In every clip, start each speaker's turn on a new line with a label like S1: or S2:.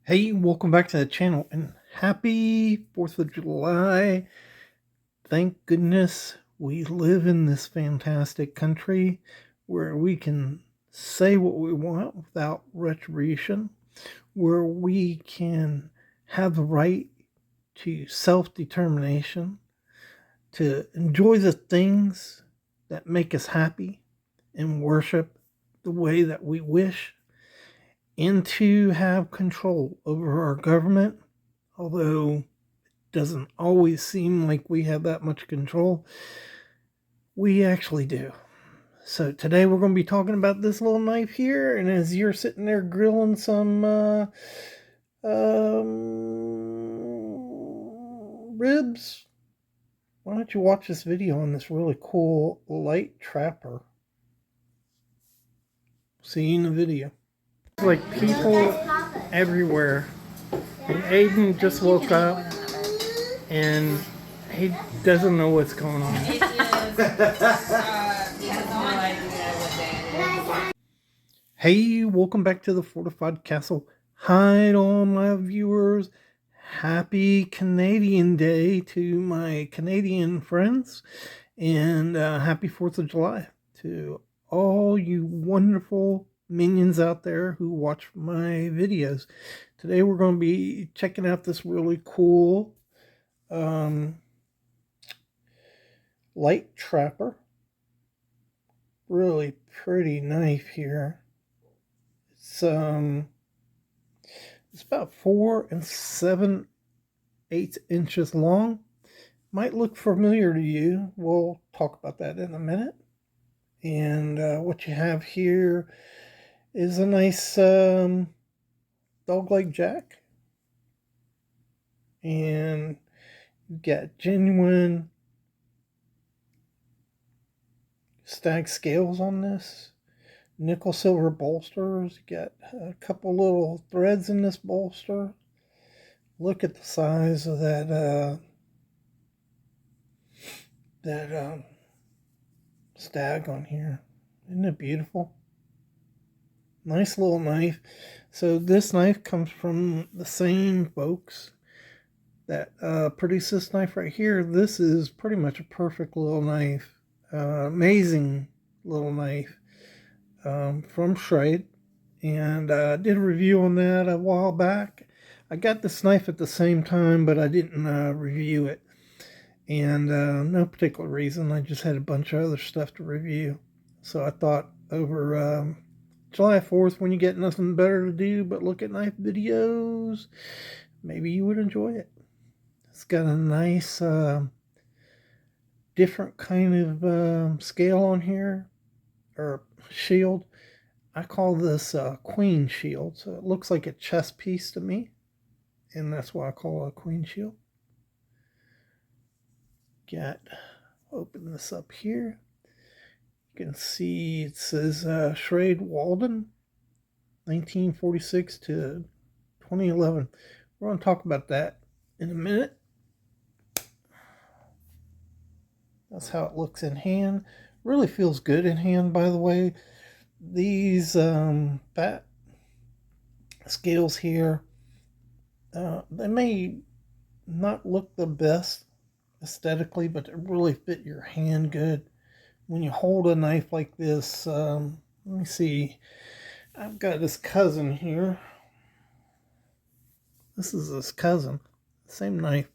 S1: Hey, welcome back to the channel and happy 4th of July. Thank goodness we live in this fantastic country where we can say what we want without retribution, where we can have the right to self-determination, to enjoy the things that make us happy and worship the way that we wish, and to have control over our government, although it doesn't always seem like we have that much control. We actually do. So today we're going to be talking about this little knife here, and as you're sitting there grilling some ribs, why don't you watch this video on this really cool light trapper. See you in the video. Like people everywhere. And Aiden just woke up and he doesn't know what's going on. Hey, welcome back to the Fortified Castle. Hi to all my viewers. Happy Canadian Day to my Canadian friends. And happy 4th of July to all you wonderful minions out there who watch my videos. Today we're going to be checking out this really cool light trapper. Really pretty knife here. It's about 4 7/8 inches long. Might look familiar to you. We'll talk about that in a minute. And what you have here is a nice dog-leg jack. And you've got genuine stag scales on this. Nickel silver bolsters. You got a couple little threads in this bolster. Look at the size of that stag on here. Isn't it beautiful? Nice little knife. So this knife comes from the same folks that produce this knife right here. This is pretty much a perfect little knife. Amazing little knife from Schrade. And I did a review on that a while back. I got this knife at the same time, but I didn't review it. And no particular reason. I just had a bunch of other stuff to review. So I thought over July 4th, when you get nothing better to do but look at knife videos, maybe you would enjoy it. It's got a nice different kind of scale on here, or shield. I call this queen shield, so it looks like a chess piece to me, and that's why I call it a queen shield. Open this up here. You can see it says Schrade Walden, 1946 to 2011. We're going to talk about that in a minute. That's how it looks in hand. Really feels good in hand, by the way. These fat scales here, they may not look the best aesthetically, but they really fit your hand good. When you hold a knife like this, let me see. I've got this cousin here. This is his cousin. Same knife.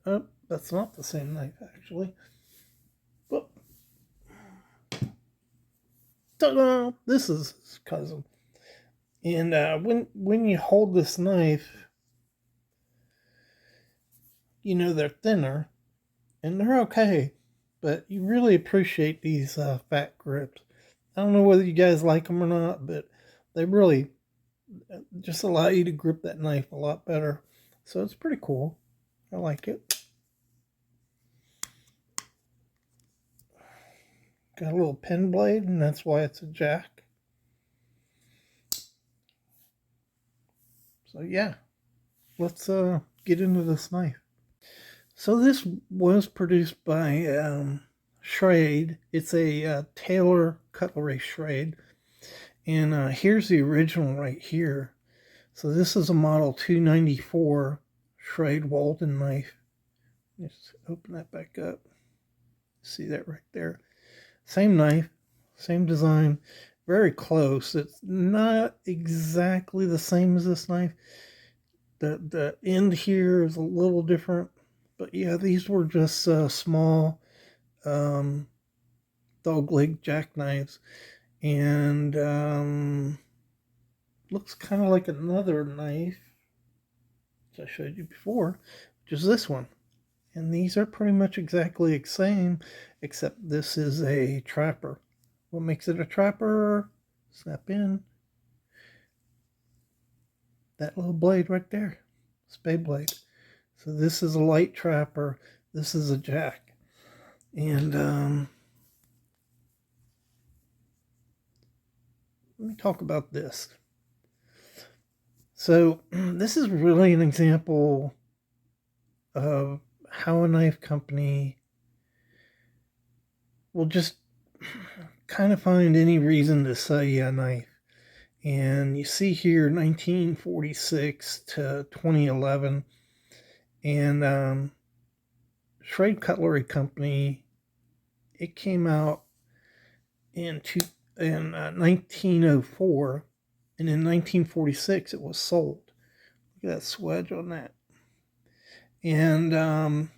S1: Oh, that's not the same knife, actually. But ta-da! This is his cousin. And when you hold this knife, you know they're thinner, and they're okay. But you really appreciate these fat grips. I don't know whether you guys like them or not, but they really just allow you to grip that knife a lot better. So it's pretty cool. I like it. Got a little pen blade, and that's why it's a jack. So yeah, let's get into this knife. So this was produced by Schrade. It's a Taylor Cutlery Schrade. And here's the original right here. So this is a model 294 Schrade Walden knife. Just open that back up. See that right there. Same knife, same design, very close. It's not exactly the same as this knife. The end here is a little different, but yeah, these were just small um, dog leg jackknives, and looks kind of like another knife which I showed you before, which is this one. And these are pretty much exactly the same, except this is a trapper. What makes it a trapper? Snap in. That little blade right there. Spade blade. So this is a light trapper. This is a jack. And let me talk about this. So this is really an example of how a knife company will just kind of find any reason to sell you a knife. And you see here 1946 to 2011. And Schrade Cutlery Company, it came out in 1904. And in 1946, it was sold. Look at that swedge on that. And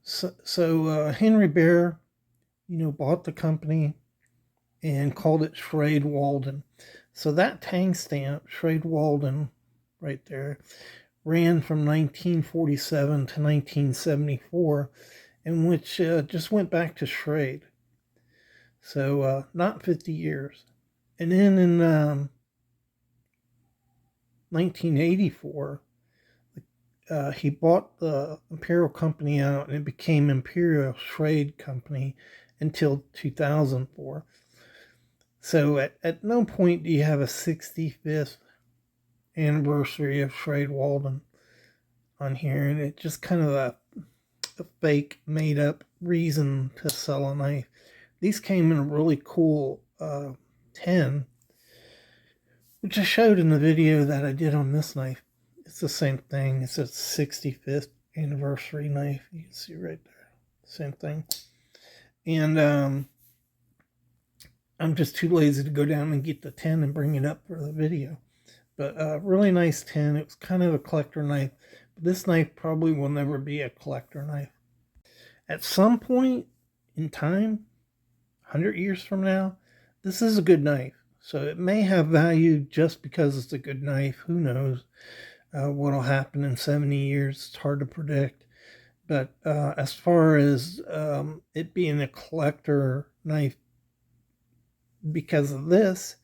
S1: so Henry Bear, bought the company and called it Schrade Walden. So that tang stamp, Schrade Walden, right there, ran from 1947 to 1974, in which just went back to Schrade. So not 50 years. And then in 1984, he bought the Imperial Company out, and it became Imperial Schrade Company until 2004. So at no point do you have a 65th anniversary of Schrade Walden on here, and it's just kind of a fake, made up reason to sell a knife. These came in a really cool 10, which I showed in the video that I did on this knife. It's the same thing. It's a 65th anniversary knife. You can see right there. Same thing. And I'm just too lazy to go down and get the 10 and bring it up for the video. But really nice 10. It was kind of a collector knife. But this knife probably will never be a collector knife. At some point in time, 100 years from now, this is a good knife. So it may have value just because it's a good knife. Who knows what'll happen in 70 years? It's hard to predict. But as far as it being a collector knife because of this,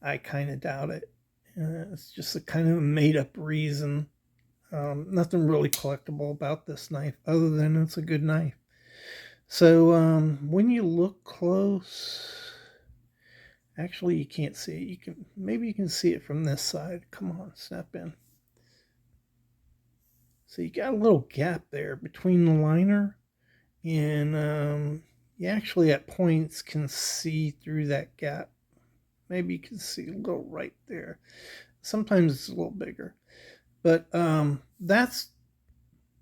S1: I kind of doubt it. It's just a kind of made up reason. Nothing really collectible about this knife other than it's a good knife. So when you look close, actually you can't see it. Maybe you can see it from this side. Come on, snap in. So you got a little gap there between the liner, and you actually at points can see through that gap. Maybe you can see a little right there. Sometimes it's a little bigger, but that's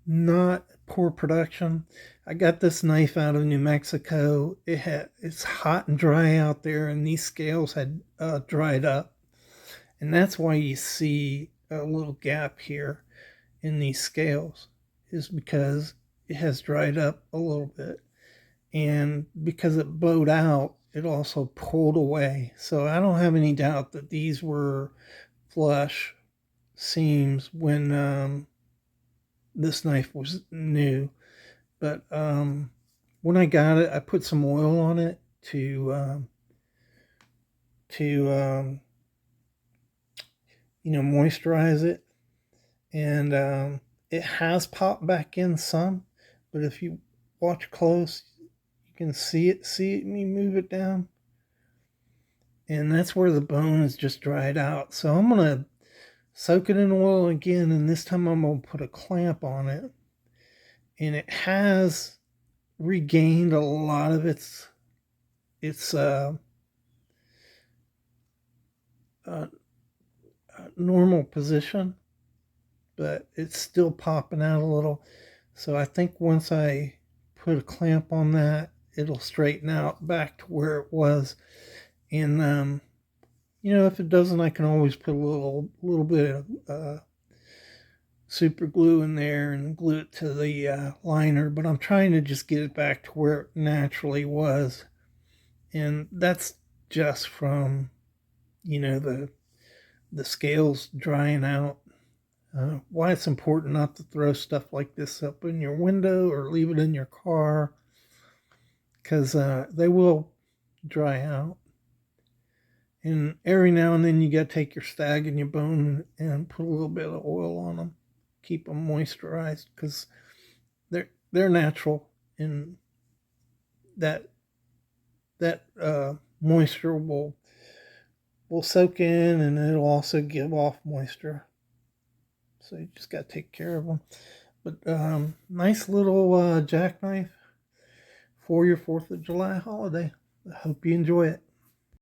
S1: not poor production. I got this knife out of New Mexico. It's hot and dry out there, and these scales had dried up, and that's why you see a little gap here in these scales, is because it has dried up a little bit, and because it bowed out, it also pulled away. So I don't have any doubt that these were flush seams when this knife was new. But when I got it, I put some oil on it to moisturize it, and it has popped back in some. But if you watch close, you can see it. See me move it down, and that's where the bone is just dried out. So I'm gonna soak it in oil again, and this time I'm gonna put a clamp on it, and it has regained a lot of its normal position, but it's still popping out a little. So I think once I put a clamp on that, it'll straighten out back to where it was. And if it doesn't, I can always put a little bit of super glue in there and glue it to the liner. But I'm trying to just get it back to where it naturally was, and that's just from the scales drying out. Why it's important not to throw stuff like this up in your window or leave it in your car, because they will dry out. And every now and then you got to take your stag and your bone and put a little bit of oil on them, keep them moisturized, because they're natural, and that moisture will soak in, and it'll also give off moisture. So you just got to take care of them. But nice little jackknife for your 4th of July holiday. I hope you enjoy it.